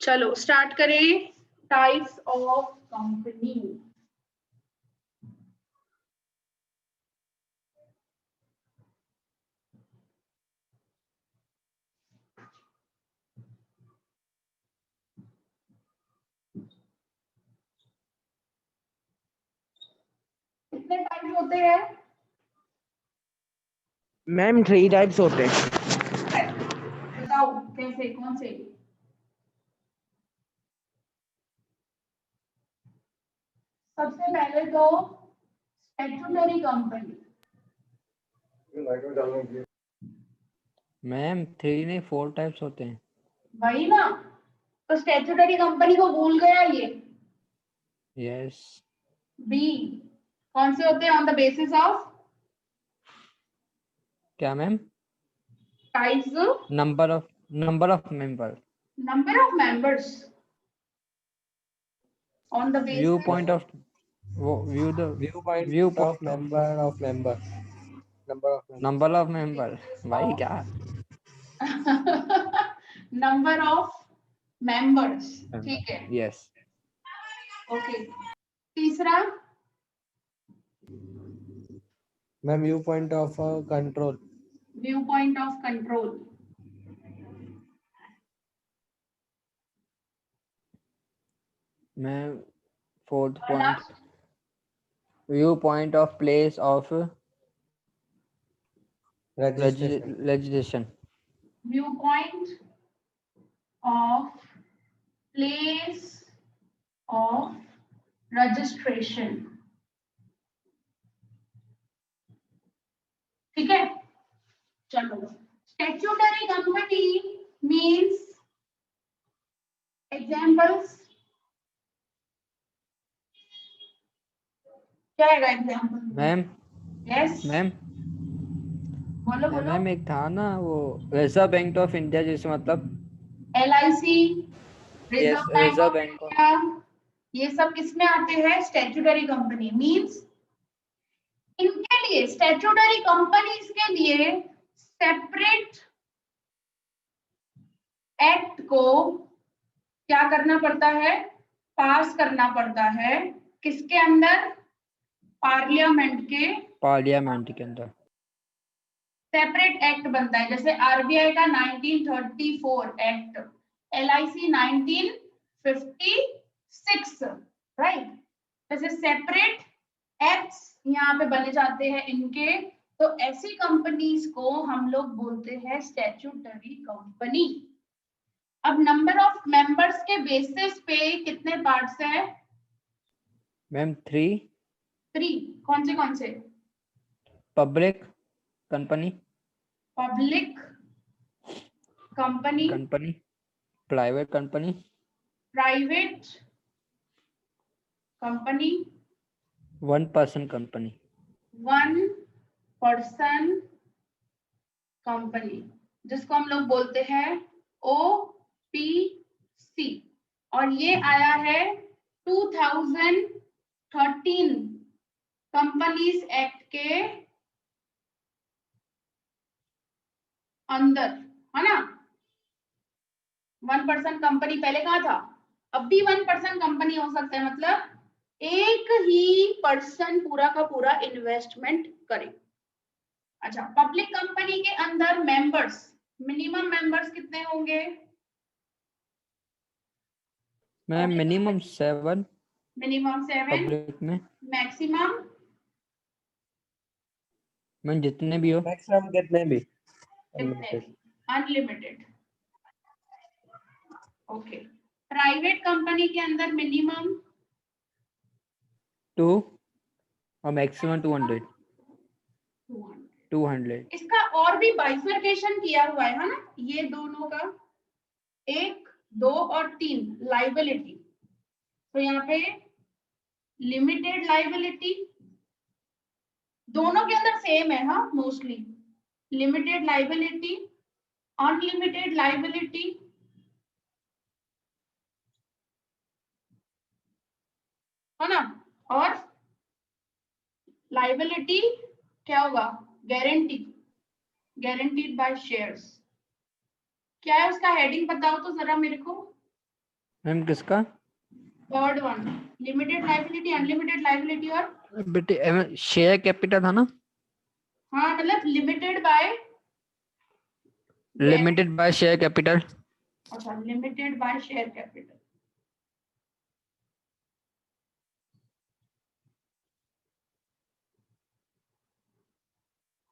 चलो स्टार्ट करें। Types of company. कितने टाइप्स होते हैं? मैम 3 टाइप्स होते हैं। बताओ कैसे, कौन से? सबसे पहले तो स्टैट्यूटरी कंपनी। मैम 3 नहीं 4 टाइप्स होते हैं। वही ना, तो स्टैट्यूटरी कंपनी को भूल गया ये। यस। बी कौन से होते हैं? ऑन द बेसिस ऑफ क्या ma'am? Types, number of member, number of members, on the view basis point of view of member number of member. भाई क्या? Number of members. ठीक है, यस। ओके। तीसरा ma'am view point of control. View point of control. Ma'am 4th point view point of place of legislation. View point of place of registration. ठीक है, चलो। Statutory company means examples. क्या है example? Ma'am yes, ma'am बोलो बोलो। Ma'am एक था ना वो रिजर्व बैंक ऑफ इंडिया, जैसे मतलब LIC, reserve bank reserve of bank of India, ये सब किसमें आते हैं? Statutory company. मींस इनके लिए, स्टैट्यूटरी कंपनीज के लिए सेपरेट एक्ट को क्या करना पड़ता है? पास करना पड़ता है। किसके अंदर? पार्लियामेंट के अंदर। सेपरेट एक्ट बनता है। जैसे RBI का 1934 एक्ट, LIC 1956, राइट? जैसे सेपरेट एक्ट्स यहाँ पे बने जाते हैं इनके, तो ऐसी कंपनीज को हम लोग बोलते हैं स्टैट्यूटरी कंपनी। अब नंबर ऑफ मेंबर्स के बेसिस पे कितने पार्ट्स है? मैम 3। 3। कौन से? Public company, public company, private company, private company, 1 person company. 1 person company, जिसको हम लोग बोलते हैं OPC। और ये आया है 2013 कंपनीज एक्ट के अंदर, है ना? 1 पर्सन कंपनी पहले कहाँ था? अब भी 1 पर्सन कंपनी हो सकता है, मतलब एक ही पर्सन पूरा का पूरा इन्वेस्टमेंट करे। अच्छा, पब्लिक कंपनी के अंदर मेंबर्स, मिनिमम मेंबर्स कितने होंगे? मैम मिनिमम 7 मिनिमम 7, पब्लिक में। मैक्सिमम मैम जितने भी हो। मैक्सिमम कितने भी? अनलिमिटेड। ओके। प्राइवेट कंपनी के अंदर मिनिमम 2 और मैक्सिमम 200। 200। इसका और भी बाइफरकेशन किया हुआ है ना, ये दोनों का, 1, 2 और 3 लाइबिलिटी। तो यहाँ पे लिमिटेड लाइबिलिटी, दोनों के अंदर सेम है, हाँ mostly. Limited liability, unlimited liability, है ना? और लाइबिलिटी क्या होगा? Guarantee, guaranteed by shares. क्या है उसका हेडिंग बताओ तो जरा मेरे को। मैम किसका? Third one, limited liability, unlimited liability और बेटे शेयर कैपिटल था ना? हाँ मतलब limited by, limited by share capital. अच्छा लिमिटेड बाय शेयर कैपिटल।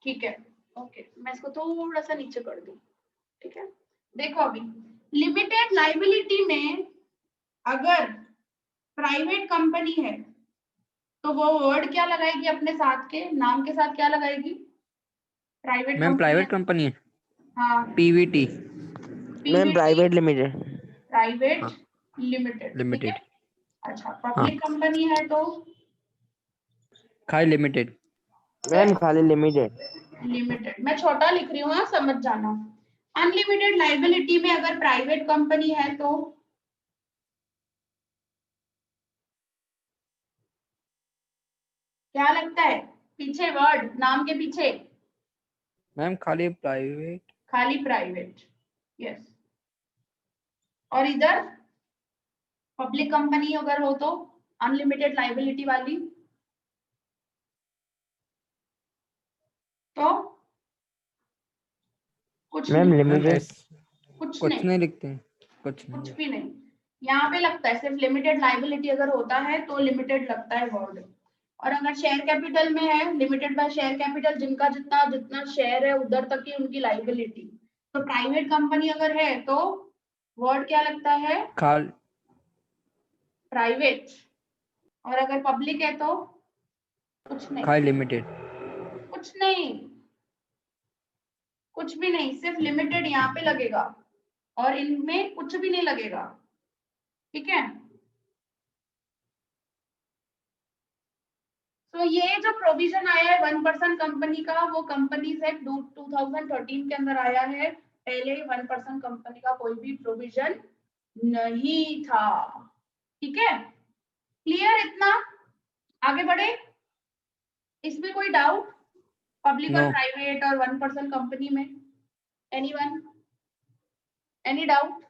ठीक है, ओके मैं इसको थोड़ा सा नीचे कर दूं। ठीक है, देखो अभी लिमिटेड लाइबिलिटी में अगर प्राइवेट कंपनी है तो वो वर्ड क्या लगाएगी अपने साथ के नाम के साथ, क्या लगाएगी? प्राइवेट मैम कंपनी है, प्राइवेट कंपनी है, हाँ Pvt. Ma'am Pvt, private limited. Private हाँ लिमिटेड, ठीक है। लिमिटेड। अच्छा हाँ पब्लिक कंपनी है तो खाली लिमिटेड। मैम खाली लिमिटेड। लिमिटेड, मैं छोटा लिख रही हूँ, समझ जाना। अनलिमिटेड लाइबिलिटी में अगर प्राइवेट कंपनी है तो क्या लगता है पीछे वर्ड नाम के पीछे? मैम खाली प्राइवेट। खाली प्राइवेट, यस। और इधर पब्लिक कंपनी अगर हो तो अनलिमिटेड लाइबिलिटी वाली, तो कुछ मैम नहीं, लिमिटेड। कुछ कुछ नहीं, नहीं लिखते हैं, कुछ कुछ नहीं। भी नहीं। यहाँ पे लगता है सिर्फ लिमिटेड लाइबिलिटी अगर होता है तो लिमिटेड लगता है वर्ड। और अगर शेयर कैपिटल में है, लिमिटेड बाय शेयर कैपिटल, जिनका जितना जितना शेयर है उधर तक ही उनकी लाइबिलिटी। तो प्राइवेट कंपनी अगर है तो वर्ड क्या लगता है? खाली प्राइवेट। और अगर पब्लिक है तो कुछ नहीं, खाली लिमिटेड। कुछ नहीं, कुछ भी नहीं, सिर्फ लिमिटेड यहाँ पे लगेगा और इनमें कुछ भी नहीं लगेगा। ठीक है, तो ये जो प्रोविजन आया है 1% कंपनी का, वो कंपनीज एक्ट 2013 के अंदर आया है। पहले 1% कंपनी का कोई भी प्रोविजन नहीं था। ठीक है, क्लियर इतना? आगे बढ़े, इसमें कोई डाउट? पब्लिक और नो। प्राइवेट और 1% कंपनी में anyone, any doubt?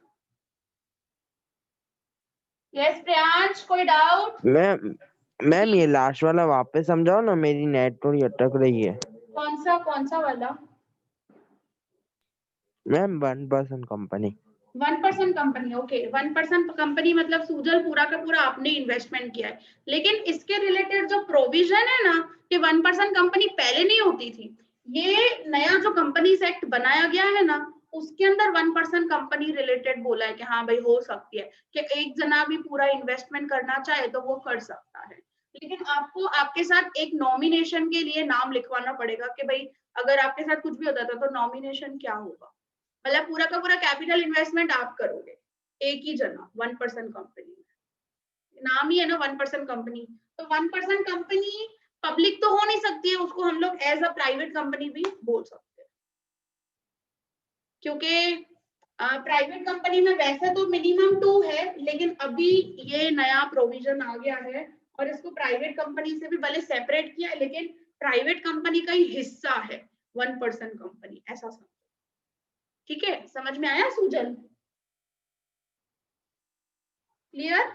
Yes Priyansh, कोई डाउट? मैम मैम ये लास्ट वाला वापस समझाओ ना, मेरी नेट थोड़ी अटक रही है। कौन सा वाला? Ma'am 1% company. 1% company, okay 1% company मतलब सूजल पूरा का पूरा आपने इन्वेस्टमेंट किया है। लेकिन इसके रिलेटेड जो प्रोविजन है ना कि 1% कंपनी पहले नहीं होती थी, ये नया जो कंपनीज एक्ट बनाया गया है ना उसके अंदर 1% कंपनी रिलेटेड बोला है कि हाँ भाई हो सकती है कि एक जना भी पूरा इन्वेस्टमेंट करना चाहे तो वो कर सकता है। लेकिन आपको आपके साथ एक नॉमिनेशन के लिए नाम लिखवाना पड़ेगा कि भाई अगर आपके साथ कुछ भी होता था तो नॉमिनेशन क्या होगा। मतलब पूरा का पूरा कैपिटल इन्वेस्टमेंट आप करोगे एक ही जना 1% कंपनी में, नाम ही है ना 1% कंपनी। तो 1% कंपनी पब्लिक तो हो नहीं सकती है, उसको हम लोग एज अ प्राइवेट कंपनी भी बोल सकते हैं। क्योंकि प्राइवेट कंपनी में वैसे तो मिनिमम 2 है, लेकिन अभी ये नया प्रोविजन आ गया है और इसको प्राइवेट कंपनी से भी भले सेपरेट किया है लेकिन प्राइवेट कंपनी का ही हिस्सा है 1% कंपनी, ऐसा समझो। ठीक है, समझ में आया सूजन? क्लियर?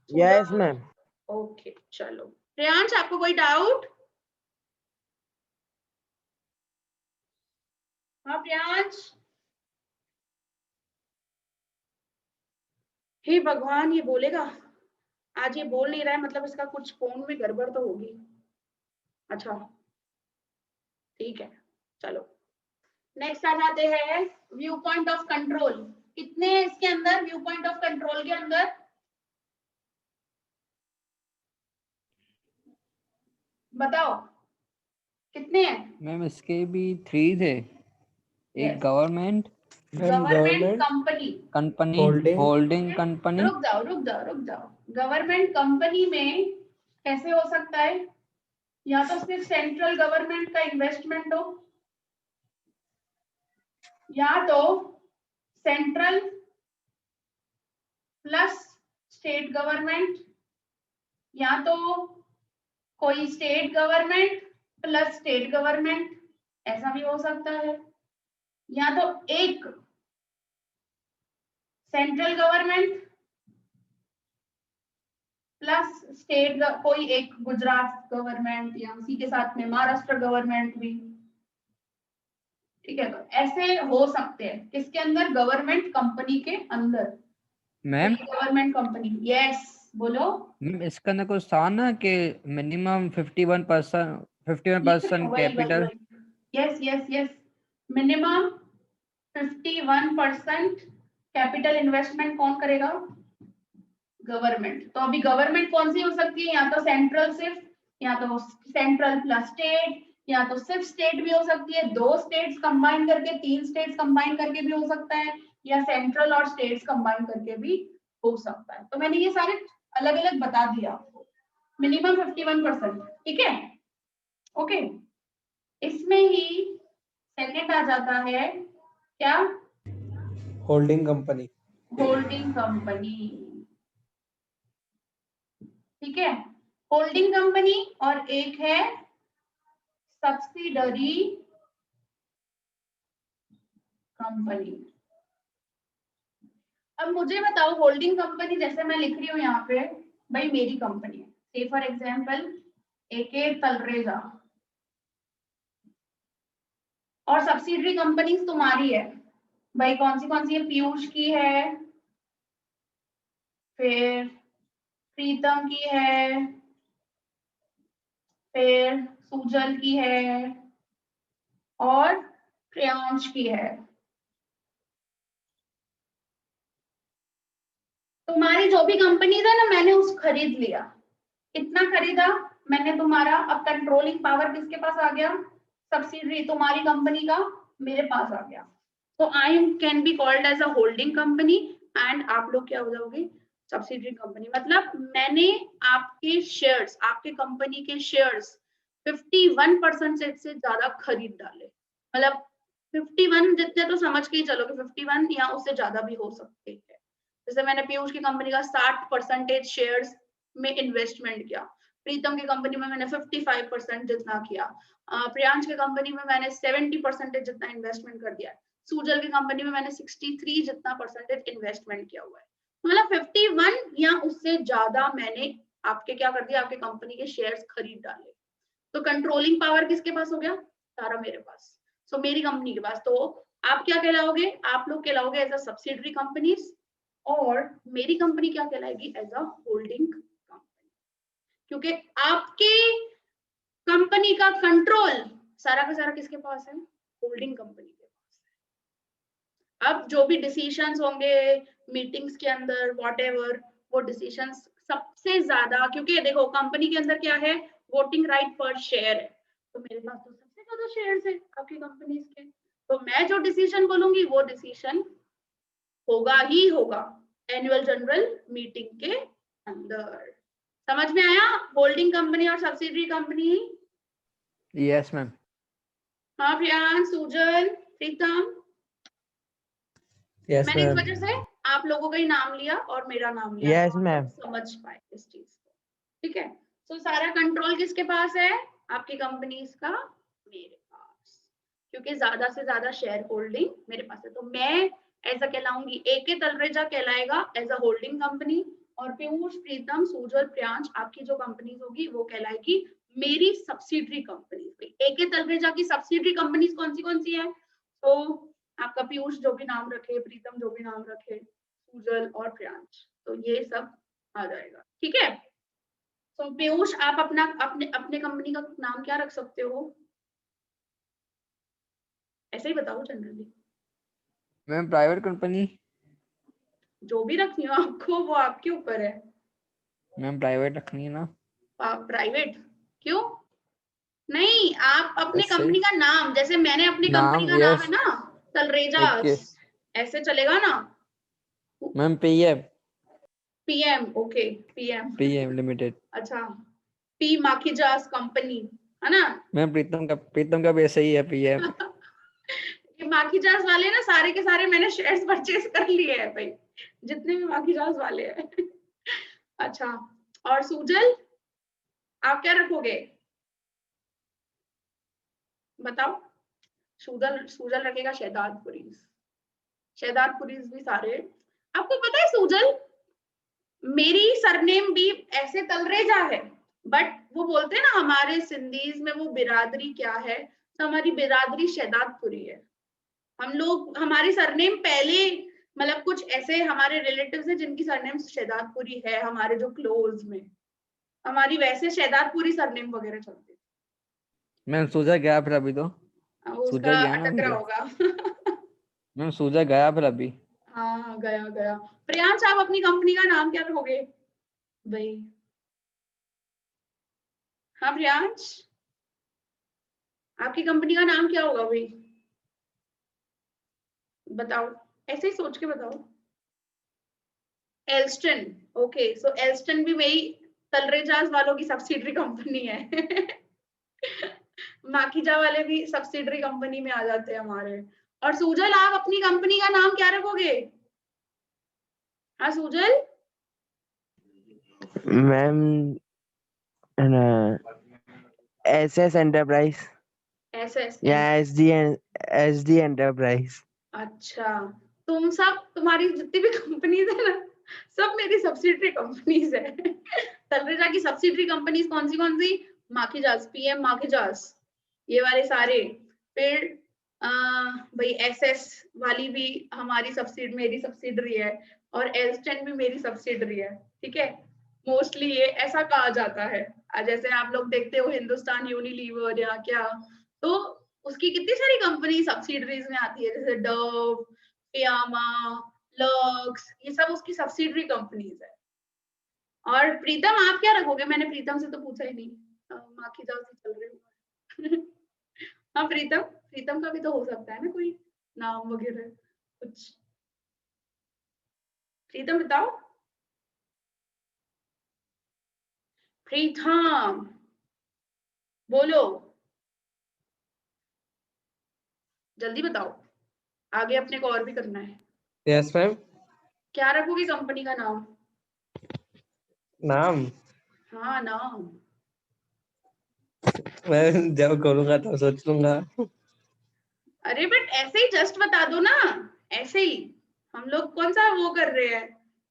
Yes ma'am. ओके चलो, प्रियांश आपको कोई डाउट? हाँ प्रियांश। हे भगवान, ये बोलेगा? आज ये बोल नहीं रहा है, मतलब इसका कुछ फोन में गड़बड़ तो होगी। अच्छा ठीक है, चलो नेक्स्ट आ जाते हैं व्यू पॉइंट ऑफ कंट्रोल। कितने हैं इसके अंदर व्यू पॉइंट ऑफ कंट्रोल के अंदर? बताओ कितने हैं? मैम इसके भी 3 थे। एक yes, government ma'am government government company. Company, holding. Holding company. रुक जाओ, गवर्नमेंट कंपनी में कैसे हो सकता है? या तो सिर्फ सेंट्रल गवर्नमेंट का इन्वेस्टमेंट हो, या तो सेंट्रल प्लस स्टेट गवर्नमेंट, या तो कोई state government plus state government, ऐसा भी हो सकता है। या तो एक सेंट्रल गवर्नमेंट प्लस स्टेट, कोई एक गुजरात गवर्नमेंट या उसी के साथ में महाराष्ट्र गवर्नमेंट भी, ठीक है। तो ऐसे हो सकते हैं किसके अंदर, गवर्नमेंट कंपनी के अंदर, मैम गवर्नमेंट कंपनी। यस बोलो। मैम इसका अंदर कुछ था ना कि मिनिमम 51% वही capital. Yes yes yes, minimum 51% capital investment कौन करेगा, गवर्नमेंट। तो अभी गवर्नमेंट कौन सी हो सकती है, या तो सेंट्रल सिर्फ, या तो सेंट्रल प्लस स्टेट, या तो सिर्फ स्टेट भी हो सकती है, 2 स्टेट्स कंबाइन करके, 3 स्टेट्स कंबाइन करके भी हो सकता है, या सेंट्रल और स्टेट्स कंबाइन करके भी हो सकता है। तो मैंने ये सारे अलग अलग बता दिया आपको। मिनिमम 51%, ठीक है, ओके। इसमें ही सेकंड आ जाता है क्या, होल्डिंग कंपनी। होल्डिंग कंपनी, ठीक है। होल्डिंग कंपनी और एक है सब्सिडरी कंपनी। अब मुझे बताओ, होल्डिंग कंपनी जैसे मैं लिख रही हूँ यहाँ पे, भाई मेरी कंपनी है, से फॉर एग्जाम्पल एके तलरेजा, और सब्सिडरी कंपनी तुम्हारी है भाई, कौन सी है, पीयूष की है, फिर प्रीतम की है, फिर सुजल की है, और प्रियांश की है। तुम्हारी जो भी कंपनीज है ना, मैंने उस खरीद लिया। कितना खरीदा मैंने तुम्हारा, अब कंट्रोलिंग पावर किसके पास आ गया, सब्सिडरी तुम्हारी कंपनी का मेरे पास आ गया। तो I can be called as a holding company, and आप लोग क्या हो जाओगे, सब्सिडरी कंपनी। मतलब मैंने आपके शेयर्स, आपके कंपनी के शेयर्स 51% से ज्यादा खरीद डाले। मतलब 51 जितने तो समझ के ही चलो कि 51 या उससे ज्यादा भी हो सकते हैं। जैसे मैंने पीयूष की कंपनी का 60% शेयर्स में इन्वेस्टमेंट किया, प्रीतम की कंपनी में मैंने 55% जितना किया, प्रियांश की कंपनी में मैंने 70% जितना इन्वेस्टमेंट कर दिया, सुजल की कंपनी में मैंने 63 जितना परसेंटेज इन्वेस्टमेंट किया हुआ है। मतलब 51 या उससे ज्यादा मैंने आपके क्या कर दिया, आपके कंपनी के शेयर्स खरीद डाले। तो कंट्रोलिंग पावर किसके पास हो गया, सारा मेरे पास, सो मेरी कंपनी के पास। तो आप क्या कहलाओगे, आप लोग कहलाओगे एज अ सब्सिडरी कंपनीज, और मेरी कंपनी क्या कहलाएगी, एज अ होल्डिंग कंपनी, क्योंकि आपके कंपनी का कंट्रोल सारा का सारा किसके पास है, होल्डिंग कंपनी के पास। अब जो भी डिसीजंस होंगे मीटिंग्स के अंदर व्हाटएवर, वो डिसीजंस सबसे ज्यादा, क्योंकि देखो कंपनी के अंदर क्या है, वोटिंग राइट पर शेयर है, तो मेरे पास तो सबसे ज्यादा शेयर्स है आपकी कंपनीज के। तो मैं जो डिसीजन बोलूंगी वो डिसीजन होगा ही होगा एनुअल जनरल मीटिंग के अंदर। समझ में आया, होल्डिंग कंपनी और सब्सिडरी कंपनी। Yes ma'am. हाँ प्रियांश, सुजल, प्रीतम, यस मैंने इस मैम। वजह से आप लोगों का ही नाम लिया और मेरा नाम लिया, यस तो आप मैम। लोग समझ पाए इस चीज को, ठीक है। तो सारा कंट्रोल किसके पास है, आपकी कंपनीज का मेरे पास, क्योंकि ज्यादा से ज्यादा शेयर होल्डिंग मेरे पास है। तो मैं ऐसा कहलाऊंगी, एके तलरेजा कहलाएगा एज अ होल्डिंग कंपनी, और पीयूष, प्रीतम, सुजल, प्रियांश आपकी जो कंपनीज होगी वो कहलाएगी मेरी सब्सिडरी कंपनी। एके तलरेजा की सब्सिडरी कंपनीज कौन सी है, तो आपका पीयूष जो भी नाम रखे, प्रीतम जो भी नाम रखे, सुजल और प्रियांश, तो ये सब आ जाएगा, ठीक है। तो पीयूष आप अपना अपने अपने कंपनी का नाम क्या रख सकते हो, ऐसे ही बताओ जनरली, मैम प्राइवेट कंपनी। जो भी रखनी हो आपको वो आपके ऊपर है। मैम प्राइवेट रखनी है ना। प्राइवेट क्यों, नहीं आप अपने ऐसे कंपनी का नाम, जैसे मैंने अपनी कंपनी नाम, का नाम है यस। ना तलरेजास, ऐसे चलेगा ना। Ma'am PM. PM, okay PM, PM limited. अच्छा, पी माखीजास कंपनी है ना। मैम प्रीतम का भी ऐसा ही है, पीएम। ये माखीजास वाले ना सारे के सारे मैंने शेयर्स परचेज कर लिए हैं भाई, जितने भी माखीजास वाले हैं। अच्छा, और सुजल आप क्या रखोगे, बताओ। सुजल सुजल रखेगा शहदादपुरीज, शहदादपुरीज भी सारे आपको पता है सुजल, मेरी सरनेम भी ऐसे तलरेजा है, बट वो बोलते हैं ना हमारे सिंधीज में वो बिरादरी क्या है, तो हमारी बिरादरी शहदादपुरी है। हम लोग, हमारी सरनेम पहले मतलब कुछ ऐसे हमारे रिलेटिव्स हैं जिनकी सरनेम शहदादपुरी है, हमारे जो क्लोज में, हमारी वैसे शहदादपुरी सरनेम वगैरह चलती है। मैम सूजा गया फिर अभी तो, वो सूजा उसका गया ना अटक अभी रहा तो। होगा। मैम सूजा गया फिर अभी। हाँ गया गया। प्रियांश आप अपनी कंपनी का नाम क्या रखोगे भाई? हाँ प्रियांश, आपकी कंपनी का नाम क्या होगा भाई? बताओ, ऐसे ही सोच के बताओ। एल्स्टन, ओके, सो एल्स्टन भी मेरी तलरेजाज वालों की सब्सिडरी कंपनी है। माखीजा वाले भी सब्सिडरी कंपनी में आ जाते हैं हमारे। और सुजल आप अपनी कंपनी का नाम क्या रखोगे? हाँ Sujal. Ma'am SS enterprise SS या SD एंटरप्राइज। अच्छा, तुम सब, तुम्हारी जितनी भी कंपनीज है ना, सब मेरी सब्सिडरी कंपनीज है। तलरेजा की सब्सिडरी कंपनीज कौन सी? माखीजास, पीएम माखीजास, ये वाले सारे। फिर भाई एसएस वाली भी हमारी मेरी सब्सिडरी है, और एल्स्टन भी मेरी सब्सिडरी है, ठीक है। मोस्टली ये ऐसा कहा जाता है। जैसे आप लोग देखते हो हिंदुस्तान यूनिलीवर या क्या, तो उसकी कितनी सारी कंपनी सब्सिडरीज में आती है, जैसे डव, फियामा, लक्स, ये सब उसकी सब्सिडरी कंपनीज है। और प्रीतम आप क्या रखोगे? मैंने प्रीतम से तो पूछा ही नहीं, माखीजास ही चल रहे हो। हाँ प्रीतम, प्रीतम का भी तो हो सकता है ना कोई नाम वगैरह कुछ। प्रीतम बताओ। प्रीतम बोलो, जल्दी बताओ, आगे अपने को और भी करना है। Yes ma'am. क्या रखोगे कंपनी का नाम? नाम हाँ नाम। मैं जब करूंगा तो सोच लूंगा। अरे बट ऐसे ही जस्ट बता दो ना, ऐसे ही। हम लोग कौन सा वो कर रहे हैं,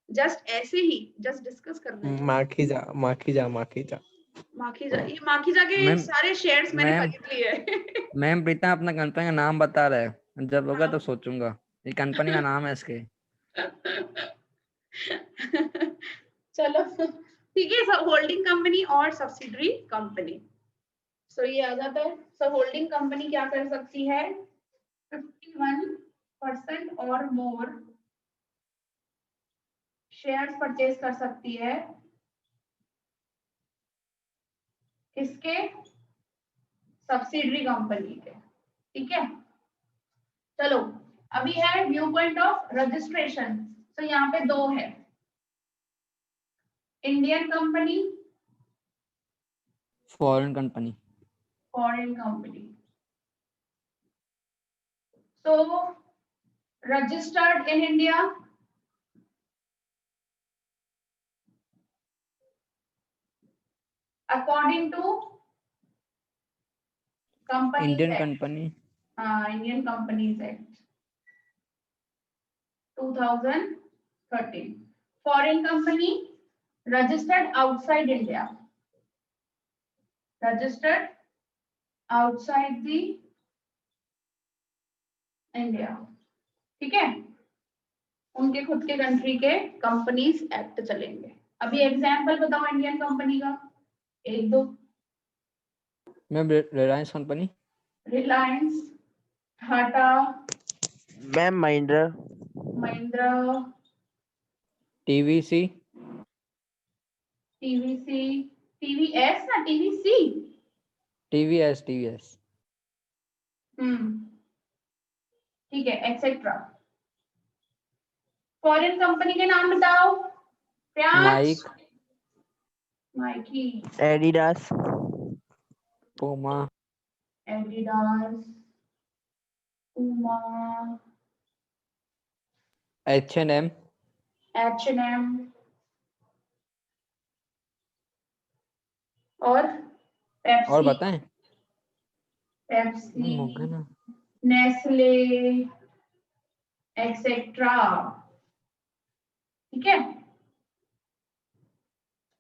जस्ट ऐसे ही जस्ट डिस्कस कर रहे हैं। माखीजा माखीजा माखीजा। माखीजा, ये माखीजा के मैम सारे शेयर्स मैंने मैम खरीद लिए। मैम प्रीतम अपना कंपनी का नाम बता रहा है, जब होगा तो हाँ। सोचूंगा। ये कंपनी का नाम है इसके। चलो ठीक है, सब होल्डिंग कंपनी और सब्सिडरी कंपनी। सो ये आ जाता है। सो होल्डिंग कंपनी क्या कर सकती है? 51% और मोर शेयर्स परचेज कर सकती है, किसके? सब्सिडरी कंपनी के, ठीक है। चलो, अभी है व्यू पॉइंट ऑफ रजिस्ट्रेशन। तो यहाँ पे दो है, Indian company, foreign company. Foreign company. So registered in India, according to Companies Indian Act, company. Indian Companies Act 2013. Foreign company registered outside India, registered outside the India, ठीक है। उनके खुद के कंट्री के कंपनीज एक्ट चलेंगे। अभी example बताओ Indian company का, एक दो। Ma'am Reliance company. Reliance, Tata, ma'am Mahindra. Mahindra, TVC. TVC, TVS ना टीवीसी। टीवीएस। ठीक है, एक्सेट्रा। फॉरेन कंपनी के नाम बताओ Priyansh. Naik. Nike, Adidas. Puma. Adidas, Puma, H&M। H&M, और और पेप्सी, बताएं। पेप्सी, मैम हो गया ना। Nestle, etcetera. ठीक है,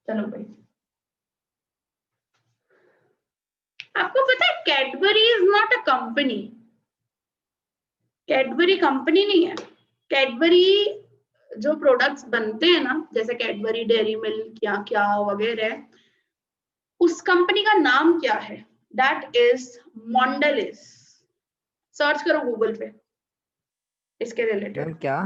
चलो भाई। आपको पता है Cadbury is not a company. Cadbury company नहीं है। कैडबरी जो प्रोडक्ट्स बनते हैं ना, जैसे कैडबरी डेयरी मिल्क या क्या वगैरह, उस कंपनी का नाम क्या है? That is Mondelez. सर्च करो गूगल पे इसके रिलेटेड। मैम क्या?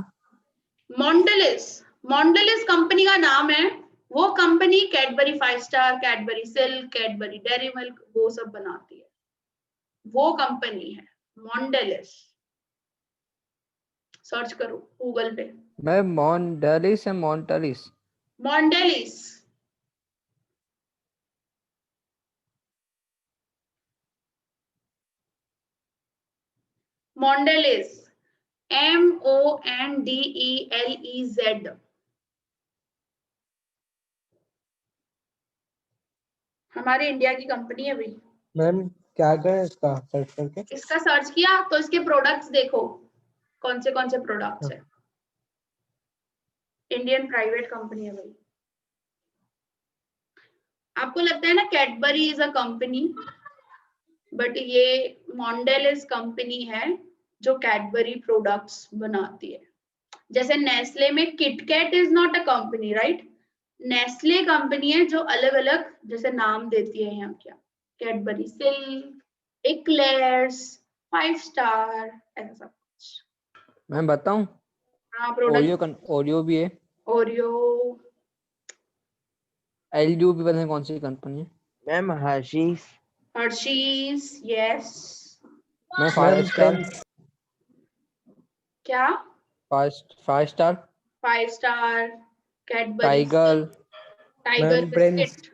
मॉन्डेलिस, मॉन्डेलिस कंपनी का नाम है। वो company Cadbury 5 star, Cadbury silk, Cadbury dairy milk वो सब बनाती है, वो कंपनी है मॉन्डेलिस। सर्च करो गूगल पे मैम मॉन्डेलिस या मॉन्टेलिस? मॉन्डेलिस। मॉन्डेलिस, MONDELEZ। हमारे इंडिया की कंपनी है भाई। मैम क्या करें इसका सर्च करके? इसका सर्च किया तो इसके प्रोडक्ट्स देखो कौन से प्रोडक्ट्स है। इंडियन प्राइवेट कंपनी है भाई। आपको लगता है ना Cadbury is a company, but ये मॉन्डेलिस कंपनी है जो कैडबरी प्रोडक्ट्स बनाती है। जैसे नेस्ले में KitKat is not a company, right? Nestle company है जो अलग अलग जैसे नाम देती है यहाँ, क्या कैडबरी सिल्क, एक्लेयर्स, 5 स्टार, ऐसा सब कुछ। मैम बताऊं? हाँ ओरियो प्रोडक्ट, ओरियो भी है। ओरियो, एलडीयू भी पता नहीं कौन सी कंपनी है। Ma'am Hershey's. Hershey's, yes. मैं मैम 5 स्टार। क्या? 5 star. 5 star, Cadbury tiger. Tiger ma'am Prince, biscuit,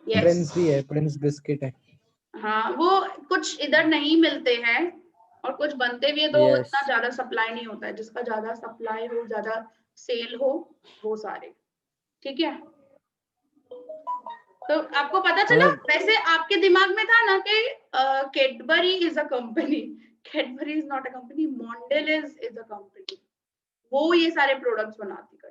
yes. Prince भी है, प्रिंस बिस्किट है। हाँ वो कुछ इधर नहीं मिलते हैं और कुछ बनते भी है तो यस इतना ज्यादा सप्लाई नहीं होता है। जिसका ज्यादा सप्लाई हो, ज्यादा सेल हो, वो सारे, ठीक है। तो आपको पता चला? मैम। वैसे आपके दिमाग में था ना कि Cadbury is a company. Cadbury is not a company, Mondelez is a company. वो ये सारे प्रोडक्ट्स बनाती है।